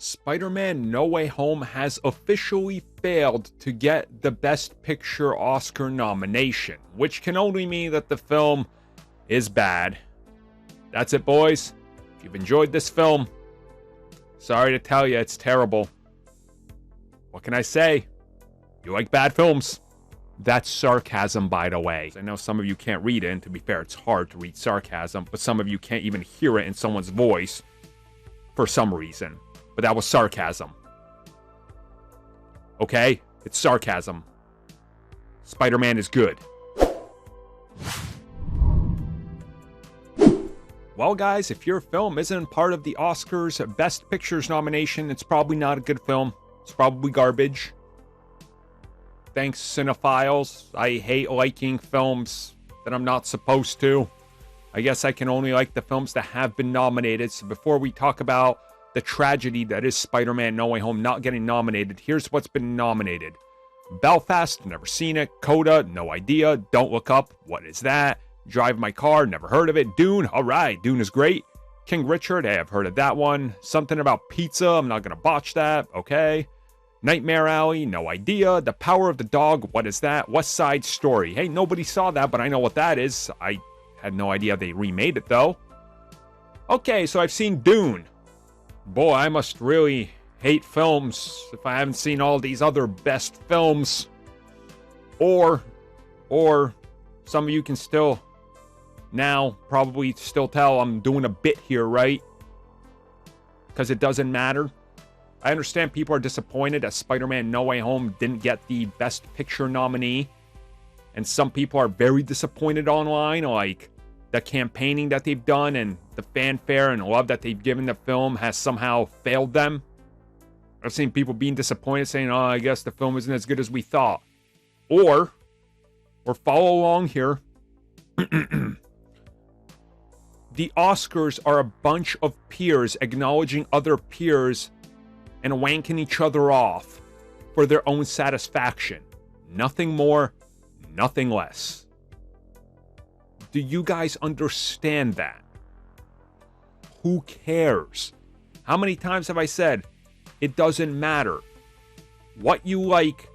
Spider-Man No Way Home has officially failed to get the Best Picture Oscar nomination, which can only mean that the film is bad. That's it, boys. If you've enjoyed this film, sorry to tell you, it's terrible. What can I say? You like bad films. That's sarcasm, by the way. I know some of you can't read it, and to be fair, it's hard to read sarcasm, but some of you can't even hear it in someone's voice for some reason. But that was sarcasm. Okay? It's sarcasm. Spider-Man is good. Well, guys, if your film isn't part of the Oscars Best Pictures nomination, it's probably not a good film. It's probably garbage. Thanks, cinephiles. I hate liking films that I'm not supposed to. I guess I can only like the films that have been nominated. So before we talk about the tragedy that is Spider-Man No Way Home not getting nominated, here's what's been nominated. Belfast, never seen it. Coda, no idea. Don't Look Up, what is that? Drive My Car, never heard of it. Dune, alright, Dune is great. King Richard, hey, I've heard of that one. Something about pizza, I'm not gonna botch that, okay. Nightmare Alley, no idea. The Power of the Dog, what is that? West Side Story, hey, nobody saw that, but I know what that is. I had no idea they remade it, though. Okay, so I've seen Dune. Boy, I must really hate films if I haven't seen all these other best films. Or some of you can still now probably still tell I'm doing a bit here, right? Because it doesn't matter. I understand people are disappointed that Spider-Man No Way Home didn't get the Best Picture nominee. And some people are very disappointed online, like the campaigning that they've done and the fanfare and love that they've given the film has somehow failed them. I've seen people being disappointed saying, oh, I guess the film isn't as good as we thought. Or follow along here. The Oscars are a bunch of peers acknowledging other peers and wanking each other off for their own satisfaction. Nothing more, nothing less. Do you guys understand that? Who cares? How many times have I said, it doesn't matter what you like,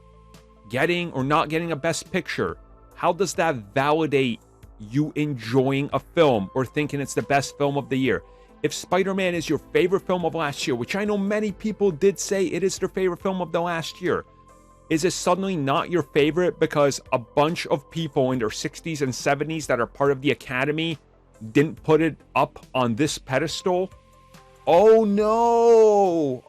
getting or not getting a Best Picture? How does that validate you enjoying a film or thinking it's the best film of the year? If Spider-Man is your favorite film of last year, which I know many people did say it is their favorite film of the last year, is it suddenly not your favorite because a bunch of people in their 60s and 70s that are part of the Academy didn't put it up on this pedestal? Oh no,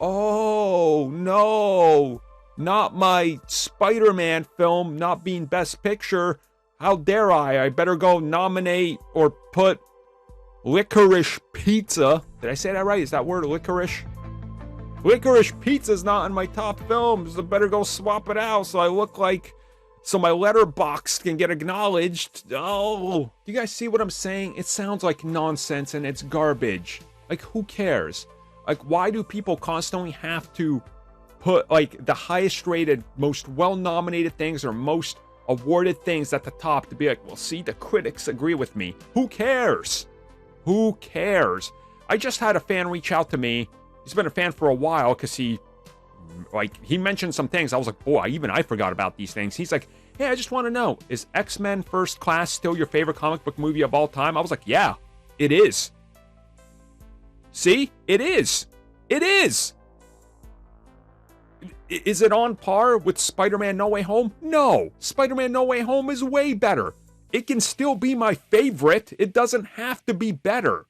not my Spider-Man film not being Best Picture. How dare I better go nominate or put Licorice Pizza. Did I say that right? Is that word licorice? Licorice Pizza's not in my top films. I better go swap it out so I look like, so my letterbox can get acknowledged. Oh, you guys see what I'm saying? It sounds like nonsense and it's garbage. Like, who cares? Like, why do people constantly have to put like the highest rated, most well-nominated things or most awarded things at the top to be like, well, see, the critics agree with me. Who cares? Who cares? I just had a fan reach out to me. He's been a fan for a while because he mentioned some things. I was like, boy, even I forgot about these things. He's like, hey, I just want to know, is X-Men First Class still your favorite comic book movie of all time? I was like, yeah, it is. See? It is. It is. Is it on par with Spider-Man No Way Home? No. Spider-Man No Way Home is way better. It can still be my favorite. It doesn't have to be better.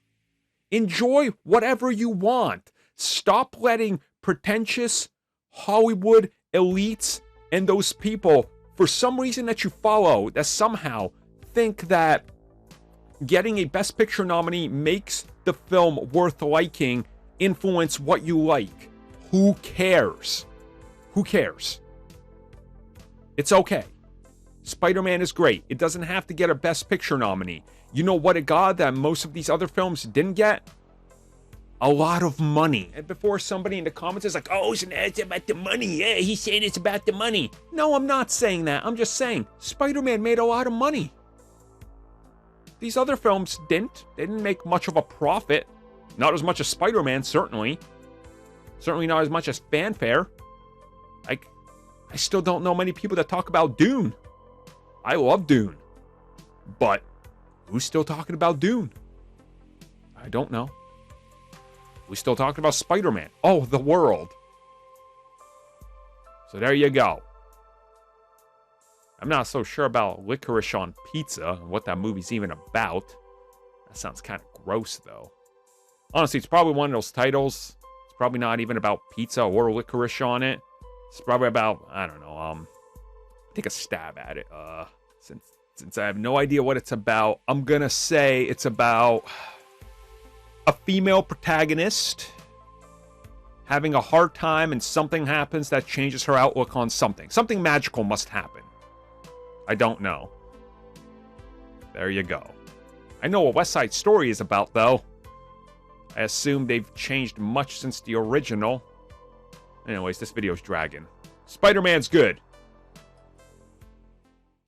Enjoy whatever you want. Stop letting pretentious Hollywood elites and those people, for some reason that you follow, that somehow think that getting a Best Picture nominee makes the film worth liking, influence what you like. Who cares? Who cares? It's okay. Spider-Man is great. It doesn't have to get a Best Picture nominee. You know what it got that most of these other films didn't get? A lot of money. And before somebody in the comments is like, oh, it's about the money. Yeah, he's saying it's about the money. No, I'm not saying that. I'm just saying Spider-Man made a lot of money. These other films didn't. They didn't make much of a profit. Not as much as Spider-Man, certainly. Certainly not as much as fanfare. Like, I still don't know many people that talk about Dune. I love Dune. But who's still talking about Dune? I don't know. We still talking about Spider-Man. Oh, the world. So there you go. I'm not so sure about Licorice on Pizza and what that movie's even about. That sounds kind of gross, though. Honestly, it's probably one of those titles. It's probably not even about pizza or licorice on it. It's probably about, I don't know, take a stab at it. Since I have no idea what it's about, I'm gonna say it's about a female protagonist having a hard time and something happens that changes her outlook on something. Something magical must happen. I don't know. There you go. I know what West Side Story is about, though. I assume they've changed much since the original. Anyways, this video's dragging. Spider-Man's good.